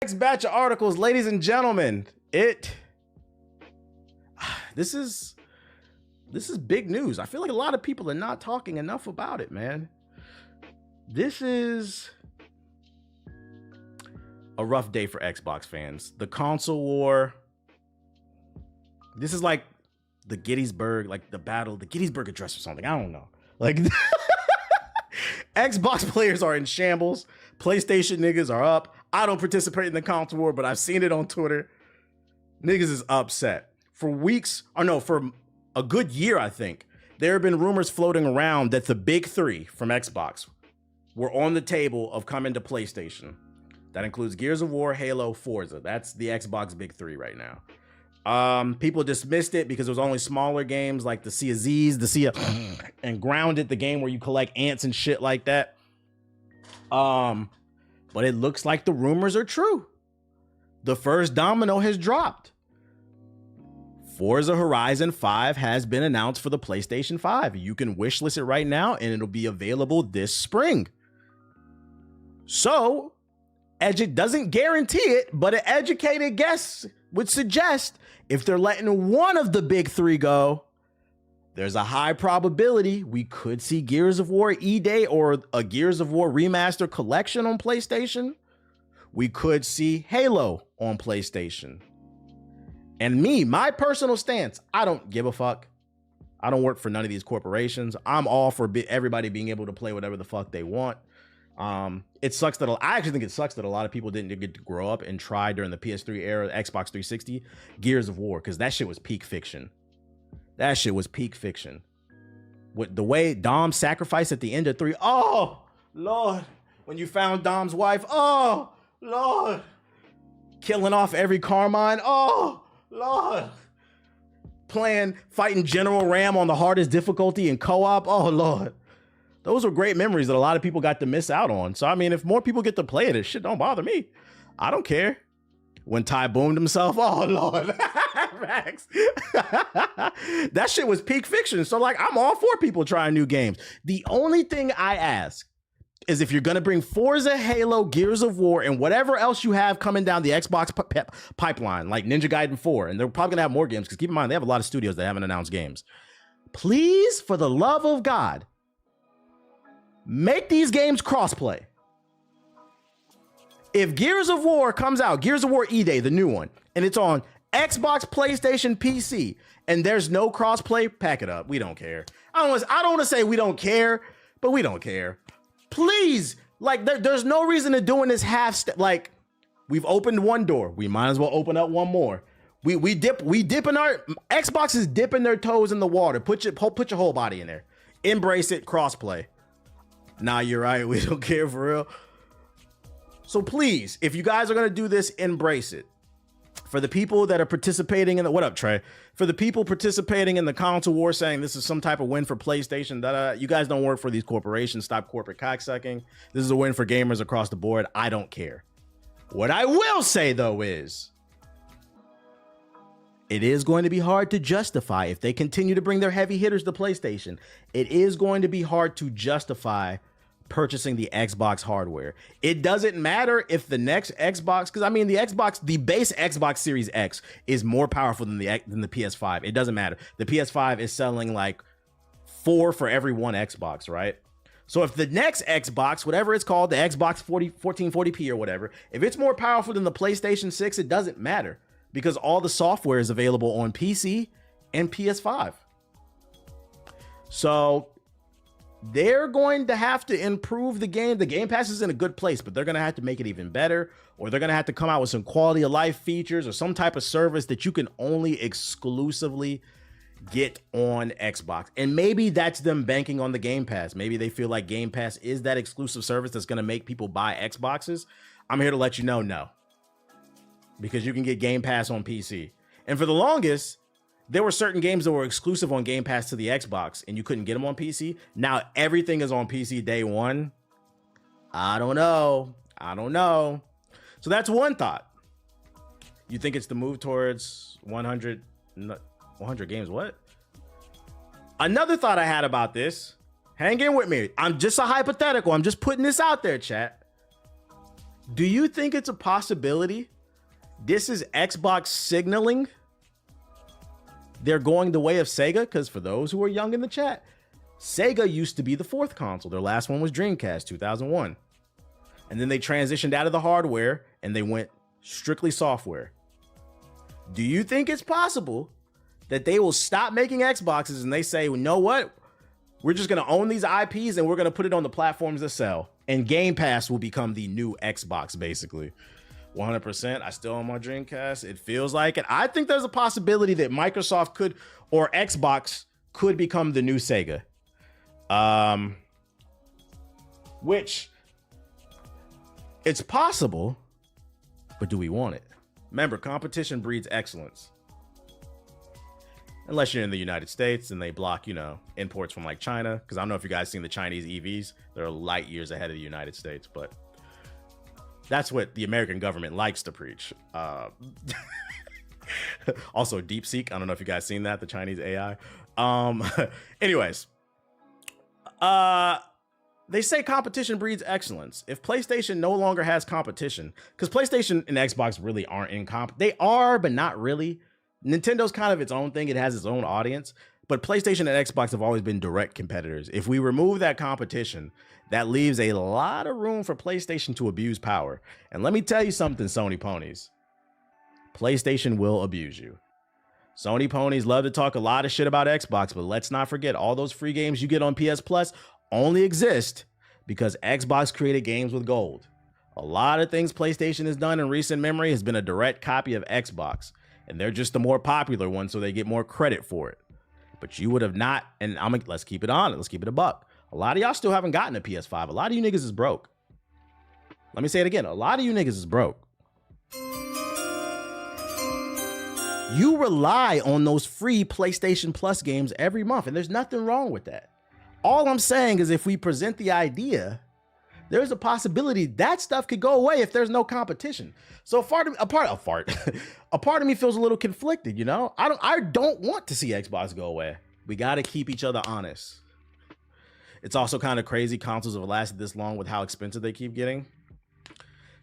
Next batch of articles, ladies and gentlemen. This is big news. I feel like a lot of people are not talking enough about it, man. This is a rough day for Xbox fans. The console war. This is like the Gettysburg, like the Gettysburg Address or something. I don't know. Like Xbox players are in shambles. PlayStation niggas are up. I don't participate in the console war, but I've seen it on Twitter. Niggas is upset. For a good year, I think, there have been rumors floating around that the big three from Xbox were on the table of coming to PlayStation. That includes Gears of War, Halo, Forza. That's the Xbox big three right now. People dismissed it because it was only smaller games like the Sea of Z's, and Grounded, the game where you collect ants and shit like that. But it looks like the rumors are true. The first domino has dropped. Forza Horizon 5 has been announced for the PlayStation 5. You can wishlist it right now and it'll be available this spring. So, it doesn't guarantee it, but an educated guess would suggest if they're letting one of the big three go, there's a high probability we could see Gears of War E-Day or a Gears of War Remaster Collection on PlayStation. We could see Halo on PlayStation. And my personal stance, I don't give a fuck. I don't work for none of these corporations. I'm all for everybody being able to play whatever the fuck they want. It sucks that I actually think it sucks that a lot of people didn't get to grow up and try during the PS3 era, Xbox 360, Gears of War, because that shit was peak fiction. That shit was peak fiction. With the way Dom sacrificed at the end of 3, oh Lord, when you found Dom's wife, oh Lord, killing off every Carmine, oh Lord, fighting General Ram on the hardest difficulty in co-op, oh Lord. Those were great memories that a lot of people got to miss out on. So, I mean, if more people get to play it, shit don't bother me. I don't care. When Ty boomed himself, oh Lord. Max. That shit was peak fiction. So, like, I'm all for people trying new games. The only thing I ask is if you're going to bring Forza, Halo, Gears of War, and whatever else you have coming down the Xbox pipeline, like Ninja Gaiden 4, and they're probably going to have more games, because keep in mind, they have a lot of studios that haven't announced games. Please, for the love of God, make these games crossplay. If Gears of War comes out, Gears of War E-Day, the new one, and it's on Xbox, PlayStation, PC, and there's no crossplay, pack it up. We don't care. I don't want to say we don't care, but we don't care. Please, like, there's no reason to doing this half step. Like, we've opened one door. We might as well open up one more. We dip in our Xbox is dipping their toes in the water. Put your whole body in there. Embrace it. Crossplay. Nah, you're right. We don't care for real. So please, if you guys are going to do this, embrace it. For the people that are participating in what up, Trey? For the people participating in the console war saying this is some type of win for PlayStation, you guys don't work for these corporations. Stop corporate cocksucking. This is a win for gamers across the board. I don't care. What I will say, though, is it is going to be hard to justify if they continue to bring their heavy hitters to PlayStation. It is going to be hard to justify purchasing the Xbox hardware. It doesn't matter if the next Xbox, because I mean the base Xbox Series X is more powerful than the PS5. It doesn't matter. The PS5 is selling like 4 for every one Xbox, right? So if the next Xbox, whatever it's called, the Xbox 1440p or whatever, if it's more powerful than the PlayStation 6, it doesn't matter because all the software is available on PC and PS5. So they're going to have to improve the game. The Game Pass is in a good place, but they're going to have to make it even better, or they're going to have to come out with some quality of life features or some type of service that you can only exclusively get on Xbox. And maybe that's them banking on the Game Pass. Maybe they feel like Game Pass is that exclusive service that's going to make people buy Xboxes. I'm here to let you know, no, because you can get Game Pass on PC. And for the longest, there were certain games that were exclusive on Game Pass to the Xbox and you couldn't get them on PC. Now everything is on PC day one. I don't know. So that's one thought. You think it's the move towards 100 games? What? Another thought I had about this. Hang in with me. I'm just a hypothetical. I'm just putting this out there, chat. Do you think it's a possibility this is Xbox signaling they're going the way of Sega? Because for those who are young in the chat, Sega used to be the fourth console. Their last one was Dreamcast, 2001. And then they transitioned out of the hardware and they went strictly software. Do you think it's possible that they will stop making Xboxes and they say, you know what? We're just going to own these IPs and we're going to put it on the platforms that sell. And Game Pass will become the new Xbox, basically. 100%. I still own my Dreamcast. It feels like it. I think there's a possibility that Microsoft could, or Xbox could become the new Sega. Which it's possible, but do we want it? Remember, competition breeds excellence. Unless you're in the United States and they block, imports from like China. Because I don't know if you guys seen the Chinese EVs. They're light years ahead of the United States, but that's what the American government likes to preach. Also, DeepSeek. I don't know if you guys seen that, the Chinese AI. Anyways, they say competition breeds excellence. If PlayStation no longer has competition, because PlayStation and Xbox really aren't in comp. They are, but not really. Nintendo's kind of its own thing. It has its own audience. But PlayStation and Xbox have always been direct competitors. If we remove that competition, that leaves a lot of room for PlayStation to abuse power. And let me tell you something, Sony ponies. PlayStation will abuse you. Sony ponies love to talk a lot of shit about Xbox, but let's not forget all those free games you get on PS Plus only exist because Xbox created games with gold. A lot of things PlayStation has done in recent memory has been a direct copy of Xbox, and they're just the more popular one, so they get more credit for it. But you would have not, and let's keep it on it. Let's keep it a buck. A lot of y'all still haven't gotten a PS5. A lot of you niggas is broke. Let me say it again. A lot of you niggas is broke. You rely on those free PlayStation Plus games every month, and there's nothing wrong with that. All I'm saying is if we present the idea, there's a possibility that stuff could go away if there's no competition. So a part of me feels a little conflicted, I don't want to see Xbox go away. We got to keep each other honest. It's also kind of crazy consoles have lasted this long with how expensive they keep getting.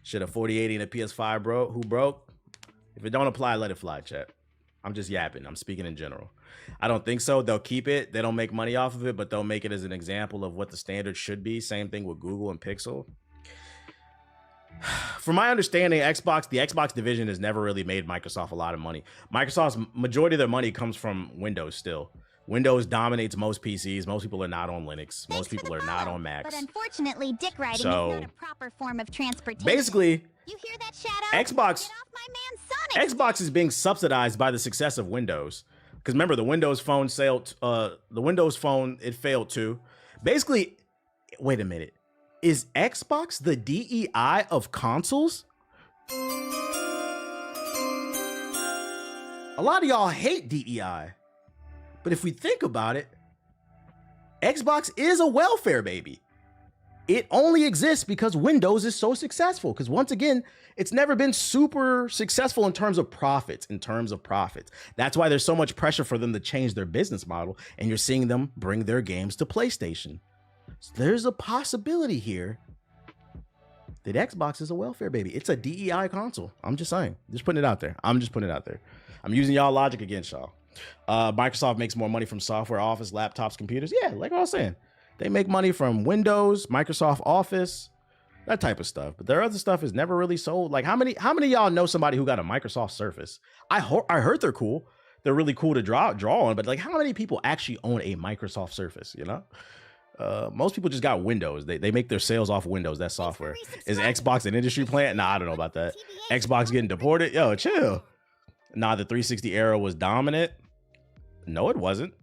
Shit, a 4080 and a PS5 broke. If it don't apply, let it fly, chat. I'm just yapping. I'm speaking in general. I don't think so. They'll keep it. They don't make money off of it, but they'll make it as an example of what the standard should be. Same thing with Google and Pixel. From my understanding, the Xbox division has never really made Microsoft a lot of money. Microsoft's majority of their money comes from Windows still. Windows dominates most PCs. Most people are not on Linux. Most people are not on Macs. But unfortunately, dick riding is not a proper form of transportation. Basically, you hear that, Shadow? Xbox, Get off my man Sonic. Xbox is being subsidized by the success of Windows. Because remember, the Windows Phone it failed too. Basically, wait a minute. Is Xbox the DEI of consoles? A lot of y'all hate DEI. But if we think about it, Xbox is a welfare baby. It only exists because Windows is so successful. Because once again, it's never been super successful in terms of profits. That's why there's so much pressure for them to change their business model. And you're seeing them bring their games to PlayStation. So there's a possibility here that Xbox is a welfare baby. It's a DEI console. I'm just saying. Just putting it out there. I'm using y'all logic against y'all. Microsoft makes more money from software, Office, laptops, computers. Yeah, like I was saying. They make money from Windows, Microsoft Office, that type of stuff. But their other stuff is never really sold. Like how many of y'all know somebody who got a Microsoft Surface? I heard they're cool. They're really cool to draw on, but like how many people actually own a Microsoft Surface, Most people just got Windows. They make their sales off Windows, that software. Is Xbox an industry plant? Nah, I don't know about that. Xbox getting deported? Yo, chill. Nah, the 360 era was dominant. No, it wasn't.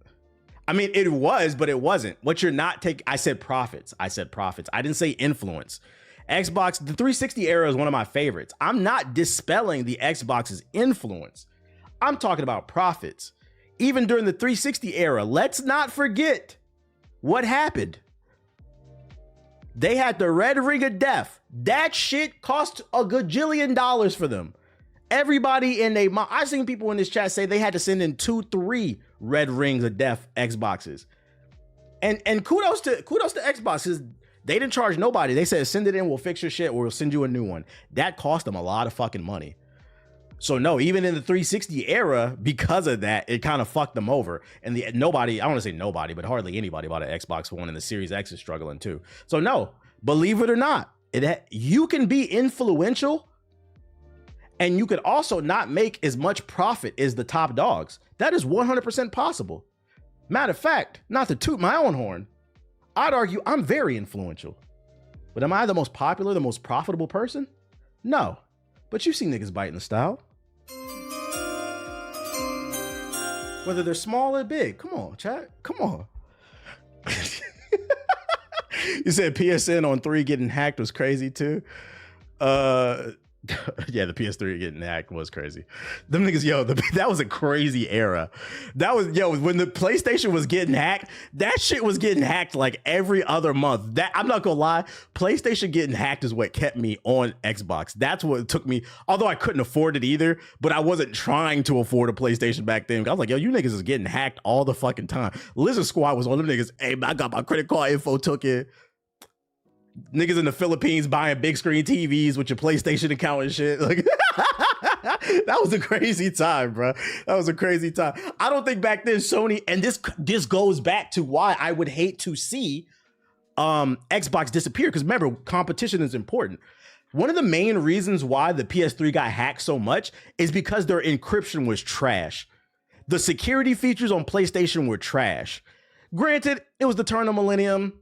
I mean, it was, but it wasn't. What you're not taking, I said profits. I didn't say influence. Xbox, the 360 era is one of my favorites. I'm not dispelling the Xbox's influence. I'm talking about profits. Even during the 360 era, let's not forget what happened. They had the red ring of death. That shit cost a gajillion dollars for them. Everybody I've seen people in this chat say they had to send in 2-3 red rings of death Xboxes. And kudos to Xbox, because They didn't charge nobody. They said, send it in, we'll fix your shit, or we'll send you a new one. That cost them a lot of fucking money. So no, even in the 360 era, because of that, it kind of fucked them over. And I don't want to say nobody, but hardly anybody bought an Xbox One, and the Series X is struggling too. So no, believe it or not, you can be influential and you could also not make as much profit as the top dogs. That is 100% possible. Matter of fact, not to toot my own horn, I'd argue I'm very influential. But am I the most popular, the most profitable person? No. But you see niggas biting the style. Whether they're small or big. Come on, chat. Come on. You said PSN on 3 getting hacked was crazy too. Yeah, the PS3 getting hacked was crazy. Them niggas, that was a crazy era. That was, when the PlayStation was getting hacked, that shit was getting hacked like every other month. That, I'm not gonna lie, PlayStation getting hacked is what kept me on Xbox. That's what took me, although I couldn't afford it either, but I wasn't trying to afford a PlayStation back then. I was like, yo, you niggas is getting hacked all the fucking time. Lizard Squad was on them niggas. Hey, I got my credit card info took it. Niggas in the Philippines buying big screen TVs with your PlayStation account and shit. Like, that was a crazy time, bro. That was a crazy time. I don't think back then Sony, and this goes back to why I would hate to see Xbox disappear. Because remember, competition is important. One of the main reasons why the PS3 got hacked so much is because their encryption was trash. The security features on PlayStation were trash. Granted, it was the turn of millennium.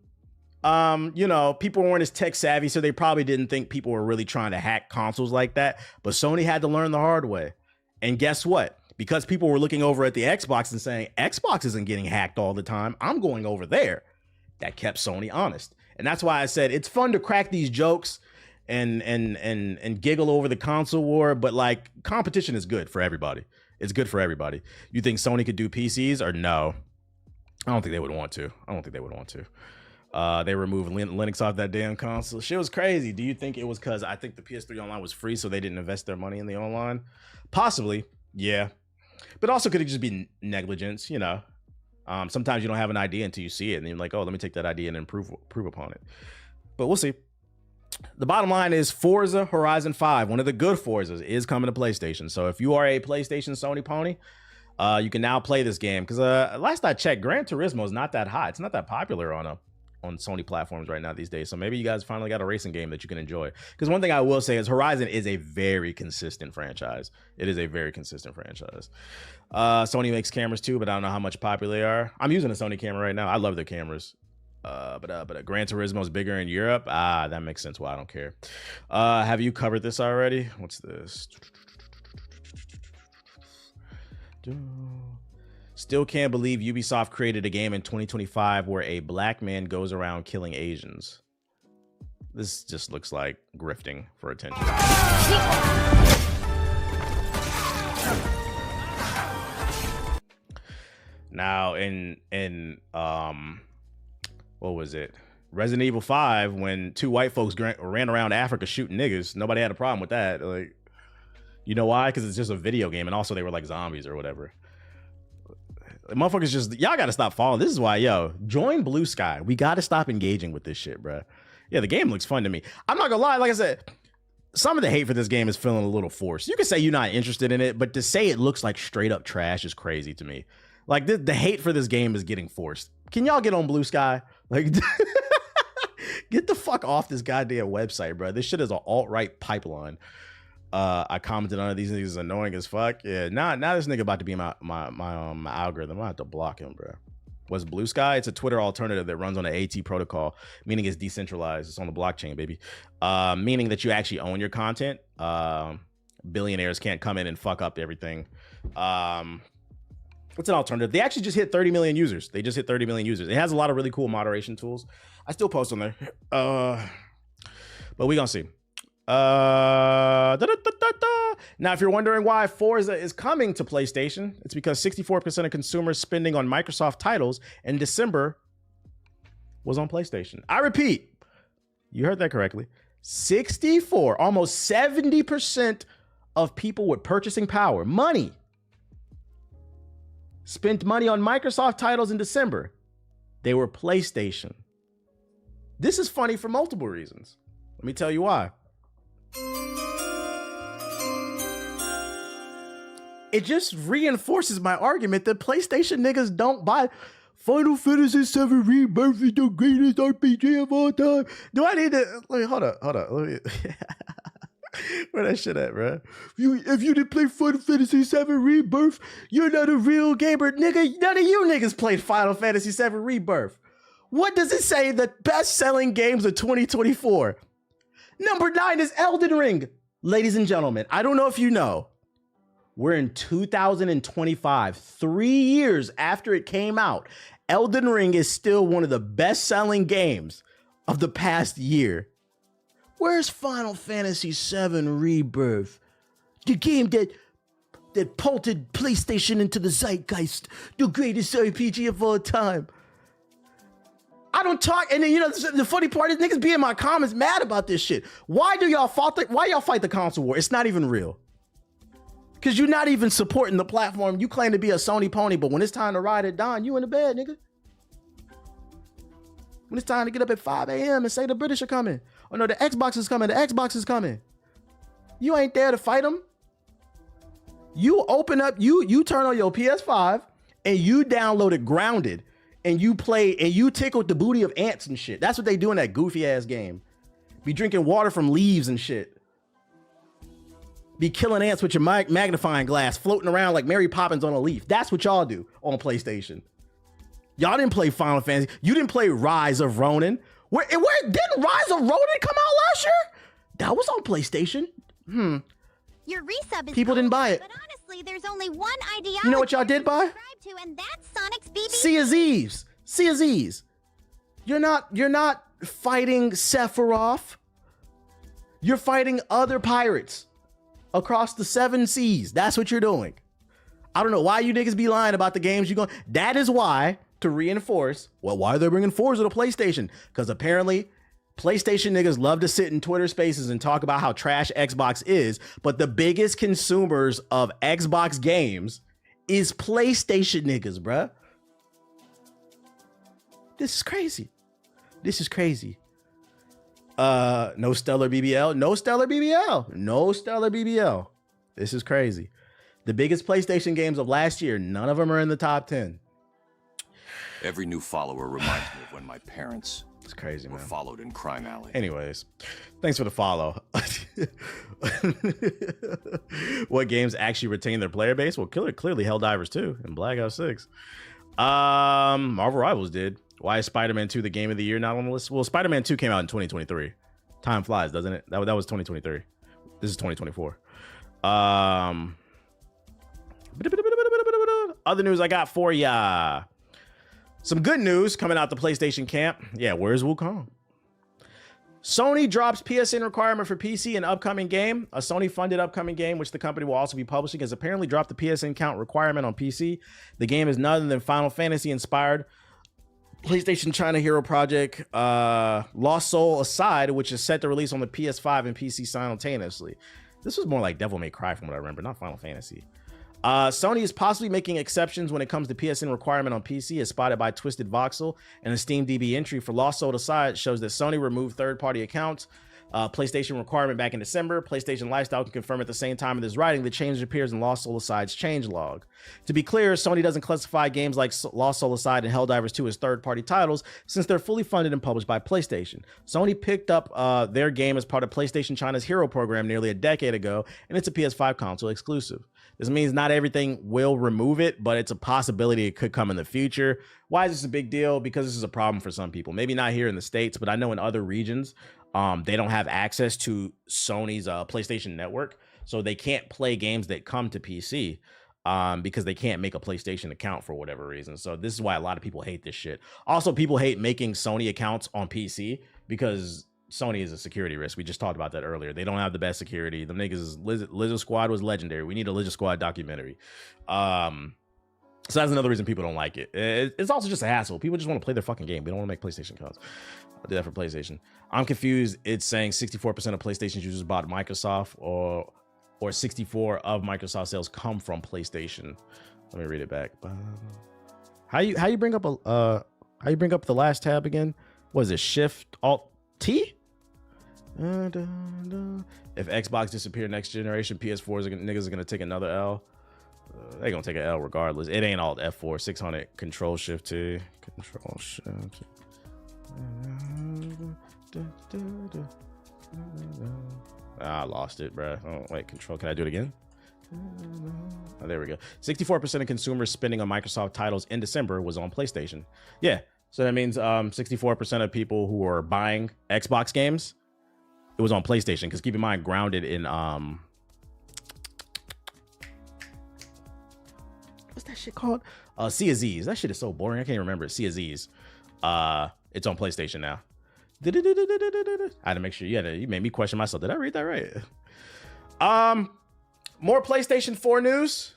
People weren't as tech savvy, so they probably didn't think people were really trying to hack consoles like that. But Sony had to learn the hard way. And guess what? Because people were looking over at the Xbox and saying, Xbox isn't getting hacked all the time, I'm going over there. That kept Sony honest. And that's why I said it's fun to crack these jokes and giggle over the console war, but like, competition is good for everybody. It's good for everybody. You think Sony could do PCs or no? I don't think they would want to. They removed Linux off that damn console. Shit was crazy. Do you think it was because I think the PS3 online was free, so they didn't invest their money in the online? Possibly, yeah. But also could it just be negligence, Sometimes you don't have an idea until you see it, and you're like, oh, let me take that idea and improve upon it. But we'll see. The bottom line is Forza Horizon 5, one of the good Forzas, is coming to PlayStation. So if you are a PlayStation Sony pony, you can now play this game. Because last I checked, Gran Turismo is not that hot. It's not that popular on Sony platforms right now these days. So maybe you guys finally got a racing game that you can enjoy. Because one thing I will say is Horizon is a very consistent franchise. It is a very consistent franchise. Sony makes cameras too, but I don't know how much popular they are. I'm using a Sony camera right now. I love their cameras. But Gran Turismo is bigger in Europe. That makes sense why I don't care. Have you covered this already? What's this? Still can't believe Ubisoft created a game in 2025 where a black man goes around killing Asians. This just looks like grifting for attention. Now, in what was it? Resident Evil 5, when 2 white folks ran around Africa shooting niggas, nobody had a problem with that. Like, you know why? Because it's just a video game, and also they were like zombies or whatever. Motherfuckers just, y'all gotta stop following. This is why, join Blue Sky. We gotta stop engaging with this shit, bro. Yeah, the game looks fun to me. I'm not gonna lie, like I said, some of the hate for this game is feeling a little forced. You can say you're not interested in it, but to say it looks like straight up trash is crazy to me. Like, the hate for this game is getting forced. Can y'all get on Blue Sky? Like, get the fuck off this goddamn website, bro. This shit is an alt-right pipeline. I commented on it. These niggas is annoying as fuck. Yeah, now this nigga about to be my algorithm. I have to block him, bro. What's Blue Sky? It's a Twitter alternative that runs on an AT protocol, meaning it's decentralized. It's on the blockchain, baby. Meaning that you actually own your content. Billionaires can't come in and fuck up everything. What's an alternative? They actually just hit 30 million users. They just hit 30 million users. It has a lot of really cool moderation tools. I still post on there. But we gonna see. Now, if you're wondering why Forza is coming to PlayStation, it's because 64% of consumers spending on Microsoft titles in December was on PlayStation. I repeat, you heard that correctly. 64, almost 70% of people with purchasing power, money, spent money on Microsoft titles in December. They were PlayStation. This is funny for multiple reasons. Let me tell you why. It just reinforces my argument that PlayStation niggas don't buy Final Fantasy VII Rebirth is the greatest RPG of all time. Do I need to? Hold up. Let me, where that shit at, bro? If you didn't play Final Fantasy VII Rebirth, you're not a real gamer, nigga. None of you niggas played Final Fantasy VII Rebirth. What does it say? The best-selling games of 2024. Number 9 is Elden Ring. Ladies and gentlemen, I don't know if you know, we're in 2025, 3 years after it came out. Elden Ring is still one of the best-selling games of the past year. Where's Final Fantasy VII Rebirth? The game that pulted PlayStation into the zeitgeist, the greatest RPG of all time. I don't talk, and then, you know, the funny part is niggas be in my comments mad about this shit. Why y'all fight the console war? It's not even real. Because you're not even supporting the platform. You claim to be a Sony pony, but when it's time to ride it down, you in the bed, nigga. When it's time to get up at 5 a.m. and say the British are coming. Oh no, the Xbox is coming, the Xbox is coming. You ain't there to fight them. You open up, you turn on your PS5 and you download it Grounded and you play and you tickle the booty of ants and shit. That's what they do in that goofy ass game. Be drinking water from leaves and shit. Be killing ants with your magnifying glass, floating around like Mary Poppins on a leaf. That's what y'all do on PlayStation. Y'all didn't play Final Fantasy. You didn't play Rise of Ronin. Where didn't Rise of Ronin come out last year? That was on PlayStation. Your resub is people didn't buy it. But honestly, there's only one ideology. You know what y'all did buy? To, and that's Sonic's BB. Sea of Thieves. Sea of Thieves. You're not fighting Sephiroth. You're fighting other pirates across the 7 seas. That's what you're doing. I don't know why you niggas be lying about the games you're going. That is why, to reinforce, well, why are they bringing Forza to PlayStation? Because apparently PlayStation niggas love to sit in Twitter spaces and talk about how trash Xbox is, but the biggest consumers of Xbox games is PlayStation niggas, bruh. This is crazy. This is crazy. No stellar BBL. No stellar BBL. No stellar BBL. This is crazy. The biggest PlayStation games of last year, none of them are in the top 10. Every new follower reminds me of when my parents It's crazy, man. followed in Crime Alley. Anyways, thanks for the follow. What games actually retain their player base? Well, clearly Helldivers 2 and Black Ops 6. Marvel Rivals did. Why is Spider-Man 2 the game of the year not on the list? Well, Spider-Man 2 came out in 2023. Time flies, doesn't it? That was 2023. This is 2024. Other news I got for ya. Some good news coming out the PlayStation camp. Yeah, where's Wukong? Sony drops PSN requirement for PC in upcoming game. A Sony-funded upcoming game, which the company will also be publishing, has apparently dropped the PSN count requirement on PC. The game is none other than Final Fantasy-inspired PlayStation China Hero Project Lost Soul Aside, which is set to release on the PS5 and PC simultaneously. This was more like Devil May Cry from what I remember, not Final Fantasy. Sony is possibly making exceptions when it comes to PSN requirement on PC, as spotted by Twisted Voxel, and a SteamDB entry for Lost Soul Aside shows that Sony removed third-party accounts PlayStation requirement back in December. PlayStation Lifestyle can confirm at the same time of this writing the change appears in Lost Soul Aside's changelog. To be clear, Sony doesn't classify games like Lost Soul Aside and Helldivers 2 as third-party titles since they're fully funded and published by PlayStation. Sony picked up their game as part of PlayStation China's Hero program nearly a decade ago, and it's a PS5 console exclusive. This means not everything will remove it, but it's a possibility it could come in the future. Why is this a big deal? Because this is a problem for some people. Maybe not here in the States, but I know in other regions, they don't have access to Sony's PlayStation Network, so they can't play games that come to PC because they can't make a PlayStation account for whatever reason. So this is why a lot of people hate this shit. Also, people hate making Sony accounts on PC because Sony is a security risk. We just talked about that earlier. They don't have the best security. The niggas, Lizard Squad was legendary. We need a Lizard Squad documentary. So that's another reason people don't like it. It's also just a hassle. People just want to play their fucking game. They don't want to make PlayStation accounts. I'll do that for PlayStation. I'm confused. It's saying 64% of PlayStation users bought Microsoft, or 64 of Microsoft sales come from PlayStation. Let me read it back. How you bring up the last tab again? Was it Shift Alt T? If Xbox disappear next generation, PS4 niggas are gonna take another L. They gonna take an L regardless. It ain't Alt F4, 600 Control Shift T. Control Shift. I lost it, bro. Oh wait, Control. Can I do it again? Oh, there we go. 64% of consumers spending on Microsoft titles in December was on PlayStation. Yeah, so that means 64% of people who are buying Xbox games, it was on PlayStation. Because keep in mind, grounded in what's that shit called? Sea of Z's. That shit is so boring. I can't remember it. Sea of Z's. It's on PlayStation now. I had to make sure. You made me question myself. Did I read that right? More PlayStation 4 news.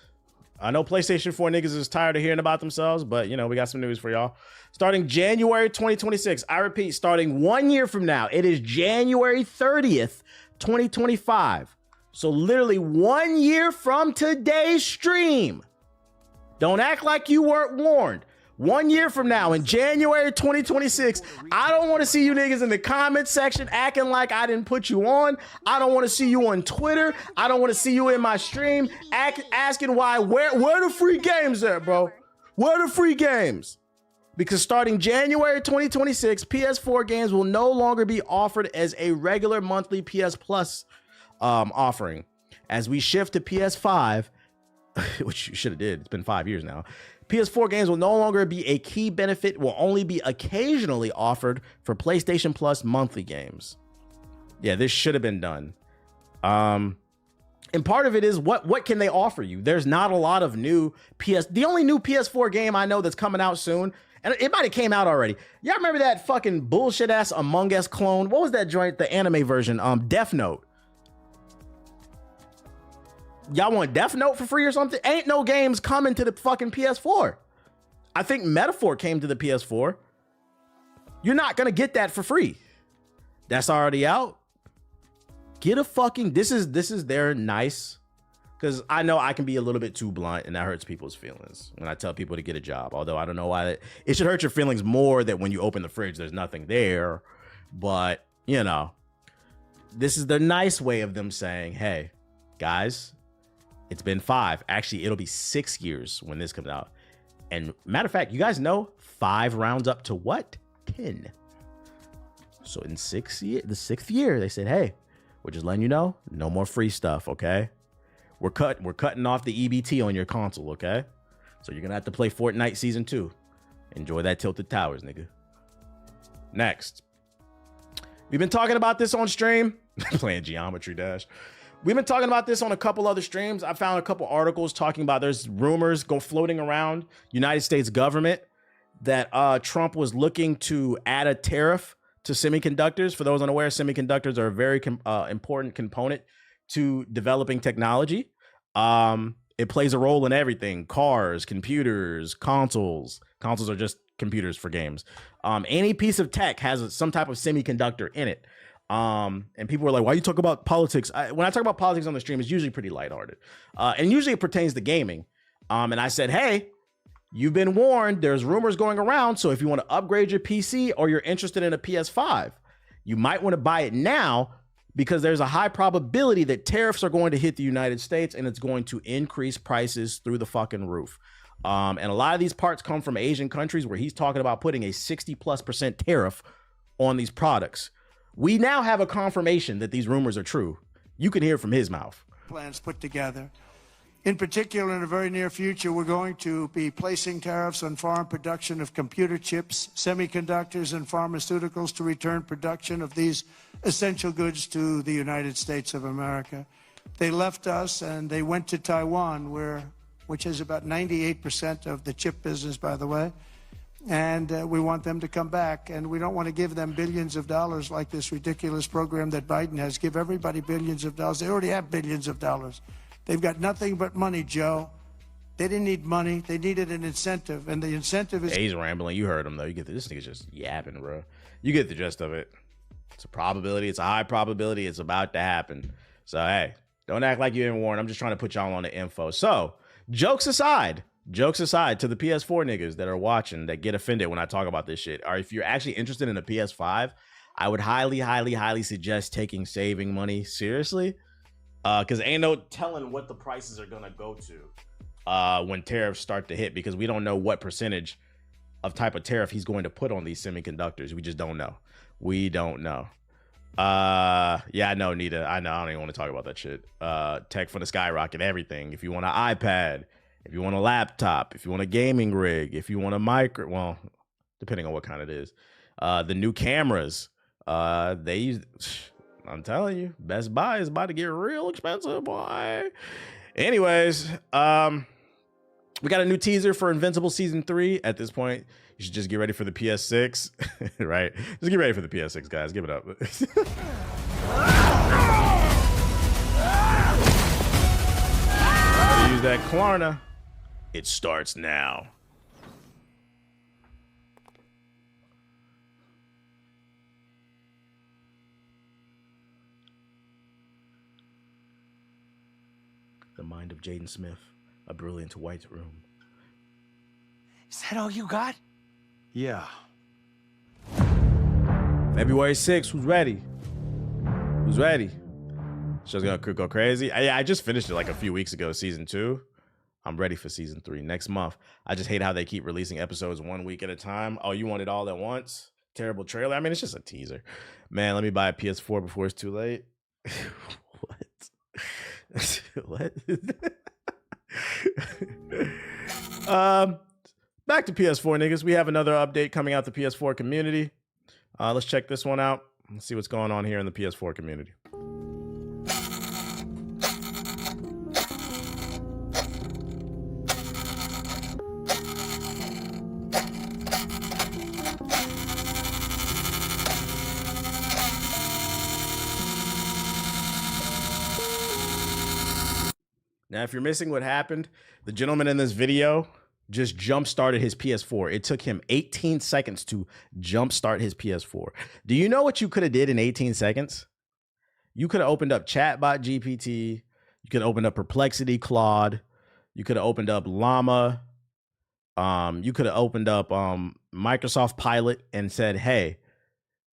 I know PlayStation 4 niggas is tired of hearing about themselves, but you know, we got some news for y'all. Starting January 2026. I repeat, starting 1 year from now. It is January 30th, 2025. So literally 1 year from today's stream. Don't act like you weren't warned. 1 year from now, in January 2026, I don't want to see you niggas in the comment section acting like I didn't put you on. I don't want to see you on Twitter. I don't want to see you in my stream asking why, where the free games at, bro? Where the free games? Because starting January 2026, PS4 games will no longer be offered as a regular monthly PS Plus offering. As we shift to PS5, which you should have did. It's been 5 years now. PS4 games will no longer be a key benefit, will only be occasionally offered for PlayStation Plus monthly games. Yeah, this should have been done. And part of it is what can they offer you? There's not a lot of new the only new PS4 game I know that's coming out soon, and it might have came out already. Y'all remember that fucking bullshit ass Among Us clone? What was that joint, the anime version? Death Note. Y'all want Death Note for free or something? Ain't no games coming to the fucking PS4. I think Metaphor came to the PS4. You're not gonna get that for free. That's already out. Get a fucking, this is their nice, because I know I can be a little bit too blunt and that hurts people's feelings when I tell people to get a job. Although I don't know why it should hurt your feelings more that when you open the fridge, there's nothing there. But, you know, this is the nice way of them saying, hey, guys, it's been 5. Actually, it'll be 6 years when this comes out. And matter of fact, you guys know 5 rounds up to what? 10. So in the 6th year, they said, hey, we're just letting you know, no more free stuff, okay? We're cutting off the EBT on your console, okay? So you're gonna have to play Fortnite Season 2. Enjoy that Tilted Towers, nigga. Next. We've been talking about this on stream. Playing Geometry Dash. We've been talking about this on a couple other streams. I found a couple articles talking about there's rumors floating around United States government that Trump was looking to add a tariff to semiconductors. For those unaware, semiconductors are a very important component to developing technology. It plays a role in everything: cars, computers, consoles. Consoles are just computers for games. Any piece of tech has some type of semiconductor in it. And people were like, why you talk about politics? When I talk about politics on the stream, it's usually pretty lighthearted. And usually it pertains to gaming. And I said, hey, you've been warned. There's rumors going around. So if you want to upgrade your PC or you're interested in a PS5, you might want to buy it now because there's a high probability that tariffs are going to hit the United States and it's going to increase prices through the fucking roof. And a lot of these parts come from Asian countries where he's talking about putting a 60+% tariff on these products. We now have a confirmation that these rumors are true. You can hear from his mouth. Plans put together. In particular, in the very near future, we're going to be placing tariffs on foreign production of computer chips, semiconductors, and pharmaceuticals to return production of these essential goods to the United States of America. They left us and they went to Taiwan, which is about 98% of the chip business, by the way. And we want them to come back, and we don't want to give them billions of dollars like this ridiculous program that Biden has. Give everybody billions of dollars. They already have billions of dollars. They've got nothing but money, Joe. They didn't need money. They needed an incentive, and the incentive is... Yeah, he's rambling. You heard him, though. You get this nigga's just yapping, bro. You get the gist of it. It's a probability. It's a high probability. It's about to happen. So, hey, don't act like you didn't warn. I'm just trying to put y'all on the info. So, jokes aside, jokes aside, to the PS4 niggas that are watching that get offended when I talk about this shit, or if you're actually interested in a PS5, I would highly suggest saving money seriously, because ain't no telling what the prices are gonna go to when tariffs start to hit, because we don't know what percentage of type of tariff he's going to put on these semiconductors. We just don't know. We don't know. Yeah, I know, Nita. I know. I don't even want to talk about that shit. Tech for the skyrocket, everything. If you want an iPad, if you want a laptop, if you want a gaming rig, if you want a micro, well, depending on what kind it is. The new cameras, I'm telling you, Best Buy is about to get real expensive, boy. Anyways, we got a new teaser for Invincible Season 3. At this point, you should just get ready for the PS6, right? Just get ready for the PS6, guys. Give it up. Use that Klarna. It starts now. The mind of Jaden Smith, a brilliant white room. Is that all you got? Yeah. February 6th, who's ready? Who's ready? Show's gonna go crazy. I just finished it like a few weeks ago, season 2. I'm ready for season 3 next month. I just hate how they keep releasing episodes 1 week at a time. Oh, you want it all at once? Terrible trailer. I mean, it's just a teaser. Man, let me buy a PS4 before it's too late. What? Back to PS4 niggas. We have another update coming out the PS4 community. Let's check this one out. Let's see what's going on here in the PS4 community. Now, if you're missing what happened, the gentleman in this video just jump-started his PS4. It took him 18 seconds to jump-start his PS4. Do you know what you could have did in 18 seconds? You could have opened up Chatbot GPT. You could have opened up Perplexity Claude. You could have opened up Llama. You could have opened up Microsoft Pilot and said, hey,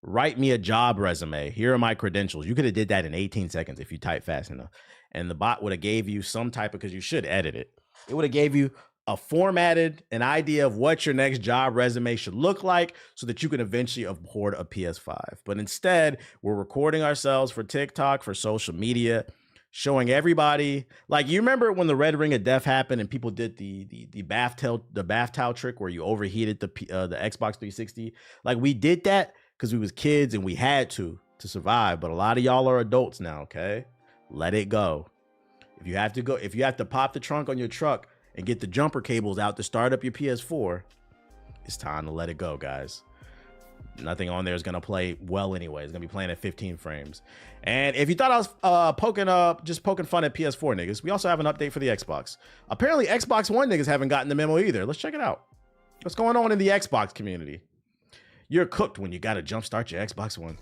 write me a job resume. Here are my credentials. You could have did that in 18 seconds if you type fast enough. And the bot would have gave you some type of, because you should edit it. It would have gave you an idea of what your next job resume should look like so that you can eventually afford a PS5. But instead, we're recording ourselves for TikTok, for social media, showing everybody. Like, you remember when the red ring of death happened and people did the bath towel trick where you overheated the Xbox 360? Like, we did that because we was kids and we had to survive. But a lot of y'all are adults now, okay? Let it go. If you have to pop the trunk on your truck and get the jumper cables out to start up your PS4, it's time to let it go, guys. Nothing on there is gonna play well anyway. It's gonna be playing at 15 frames. And if you thought I was just poking fun at PS4 niggas, we also have an update for the Xbox. Apparently Xbox One niggas haven't gotten the memo either. Let's check it out. What's going on in the Xbox community? You're cooked when you gotta jumpstart your Xbox One.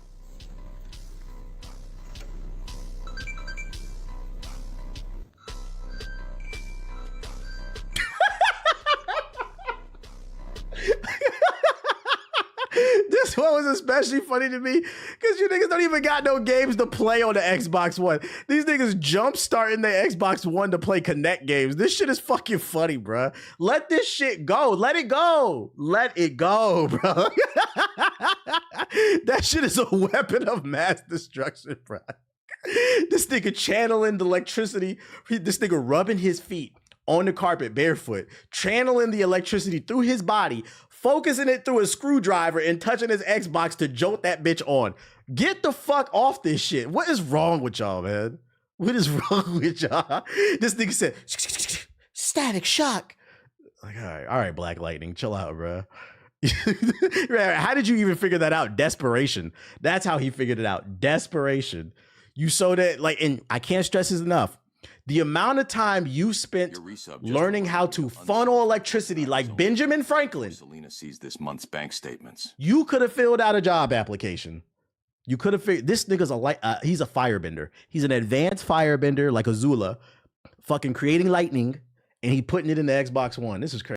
This one was especially funny to me because you niggas don't even got no games to play on the Xbox One. These niggas jump starting their Xbox One to play Connect games. This shit is fucking funny, bruh. Let this shit go. Let it go. Let it go, bro. That shit is a weapon of mass destruction, bruh. This nigga channeling the electricity. This nigga rubbing his feet on the carpet barefoot, channeling the electricity through his body, focusing it through a screwdriver and touching his Xbox to jolt that bitch on. Get the fuck off this shit. What is wrong with y'all, man? What is wrong with y'all? This nigga said, static shock. Like, all right, Black Lightning, chill out, bro. How did you even figure that out? Desperation. That's how he figured it out. Desperation. You so that, like, and I can't stress this enough. The amount of time you spent learning how to funnel electricity like Benjamin Franklin. Selena sees this month's bank statements. You could have filled out a job application. You could have figured, this nigga's he's a firebender. He's an advanced firebender like Azula, fucking creating lightning and he putting it in the Xbox One. This is crazy.